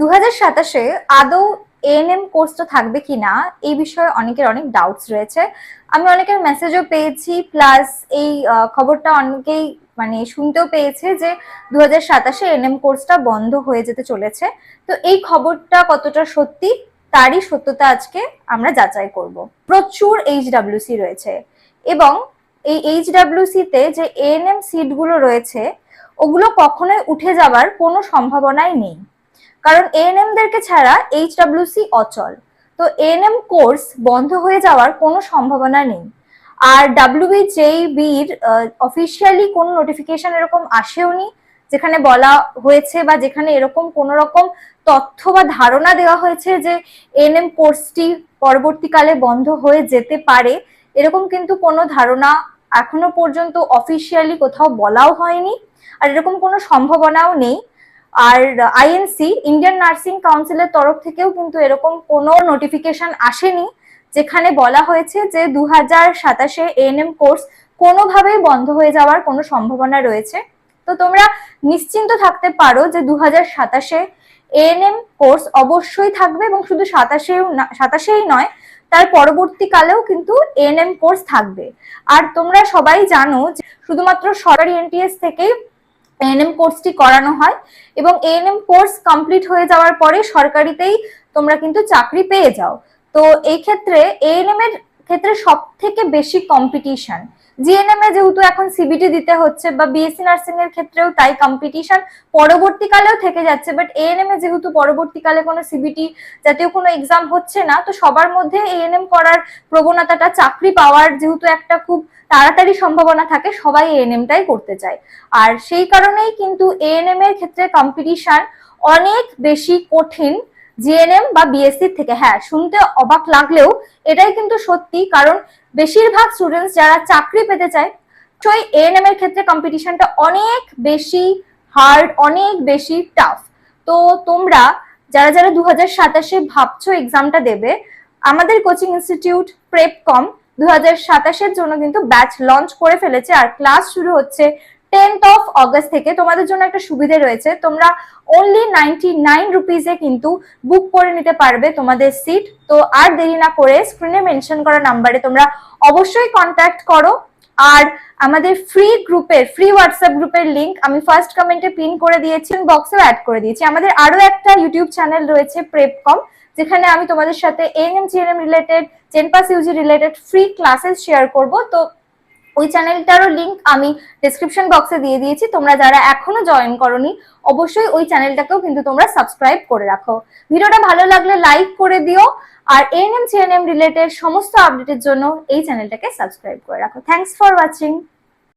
2027-এ আদৌ এএনএম কোর্সটা থাকবে কিনা এই বিষয়ে অনেকের অনেক ডাউটস রয়েছে। আমি অনেকের মেসেজও পেয়েছি, প্লাস এই খবরটা অনেকেই মানে শুনতেও পেয়েছে যে 2027-এ এএনএম কোর্সটা বন্ধ হয়ে যেতে চলেছে। তো এই খবরটা কতটা সত্যি তারই সত্যতা আজকে আমরা যাচাই করব। প্রচুর এইচডব্লিউসি রয়েছে এবং এই এইচডব্লিউসি-তে যে এএনএম সিটগুলো রয়েছে ওগুলো কখনোই উঠে যাবার কোনো সম্ভাবনাই নেই, কারণ এএনএম দেরকে ছাড়া এইচডব্লিউসি অচল। তো এএনএম কোর্স বন্ধ হয়ে যাওয়ার কোনো সম্ভাবনা নেই। আর ডাব্লিউবিজেইবির অফিসিয়ালি কোনো নোটিফিকেশন এরকম আসেওনি যেখানে বলা হয়েছে বা যেখানে এরকম কোনো রকম তথ্য বা ধারণা দেওয়া হয়েছে যে এএনএম কোর্সটি পরবর্তীকালে বন্ধ হয়ে যেতে পারে। এরকম কিন্তু কোনো ধারণা এখনো পর্যন্ত অফিসিয়ালি কোথাও বলাও হয়নি, আর এরকম কোনো সম্ভাবনাও নেই। আর আইএনসি ইন্ডিয়ান নার্সিং কাউন্সিলের তরফ থেকেও কিন্তু এরকম কোনো নোটিফিকেশন আসেনি যেখানে বলা হয়েছে যে 2027-এ এএনএম কোর্স কোনোভাবেই বন্ধ হয়ে যাওয়ার কোনো সম্ভাবনা রয়েছে। তো তোমরা নিশ্চিন্ত থাকতে পারো যে 2027-এ এএনএম কোর্স অবশ্যই থাকবে, এবং শুধু 27-এই নয়, তার পরবর্তীকালেও কিন্তু এএনএম কোর্স থাকবে। আর তোমরা সবাই জানো যে শুধুমাত্র সরকারি এনটিএস থেকেই এএনএম কোর্সটি করানো হয়, এবং এএনএম কোর্স কমপ্লিট হয়ে যাওয়ার পরে সরকারিতেই তোমরা কিন্তু চাকরি পেয়ে যাও। তো এই ক্ষেত্রে এএনএম এর ক্ষেত্রে সব থেকে বেশি কম্পিটিশন। জিএনএম এ যেহেতু এখন সিবিটি দিতে হচ্ছে, বা বিএসসি নার্সিং এর ক্ষেত্রেও তাই কম্পিটিশন পরবর্তীকালেও থেকে যাচ্ছে, বাট এএনএম এ যেহেতু পরবর্তীকালে কোনো সিবিটি জাতীয় কোনো এক্সাম হচ্ছে না, তো সবার মধ্যে এএনএম করার প্রবণতাটা, চাকরি পাওয়ার যেহেতু একটা খুব তাড়াতাড়ি সম্ভাবনা থাকে, সবাই এএনএমটাই করতে চায়। আর সেই কারণেই কিন্তু এএনএম এর ক্ষেত্রে কম্পিটিশন অনেক বেশি কঠিন জিএনএম বা বিএসসি থেকে। হ্যাঁ, শুনতে অবাক লাগলেও এটাই কিন্তু সত্যি, কারণ বেশিরভাগ স্টুডেন্টস যারা চাকরি পেতে চায়, সেই এএনএম এর ক্ষেত্রে কম্পিটিশনটা অনেক বেশি হার্ড, অনেক বেশি টাফ। তো তোমরা যারা যারা 2027-এ ভাবছো এক্সামটা দেবে, আমাদের কোচিং ইনস্টিটিউট প্রেপকম 2027-এর জন্য কিন্তু ব্যাচ লঞ্চ করে ফেলেছে, আর ক্লাস শুরু হচ্ছে 10th of August থেকে। তোমাদের জন্য একটা সুবিধা রয়েছে, তোমরা অনলি 99 রুপিসে কিন্তু বুক করে নিতে পারবে তোমাদের সিট। তো আর দেরি না করে স্ক্রিনে মেনশন করা নাম্বারে তোমরা অবশ্যই কন্ট্যাক্ট করো। আর আমাদের ফ্রি হোয়াটসঅ্যাপ গ্রুপের লিংক আমি ফার্স্ট কমেন্টে পিন করে দিয়েছি, বক্সেও অ্যাড করে দিয়েছি। আমাদের আরো একটা ইউটিউব চ্যানেল রয়েছে প্রেপকম, যেখানে আমি তোমাদের সাথে এএনএম জিএনএম রিলেটেড, জেনপাস UG related free classes share করব। তো ওই চ্যানেলটারও লিংক আমি ডেসক্রিপশন বক্সে দিয়ে দিয়েছি। তোমরা যারা এখনো জয়েন করোনি, অবশ্যই ওই চ্যানেলটাকেও কিন্তু তোমরা সাবস্ক্রাইব করে রাখো। ভিডিওটা ভালো লাগলে লাইক করে দিও, আর এএনএম জিএনএম রিলেটেড সমস্ত আপডেটের জন্য এই চ্যানেলটাকে সাবস্ক্রাইব করে রাখো। Thanks for watching.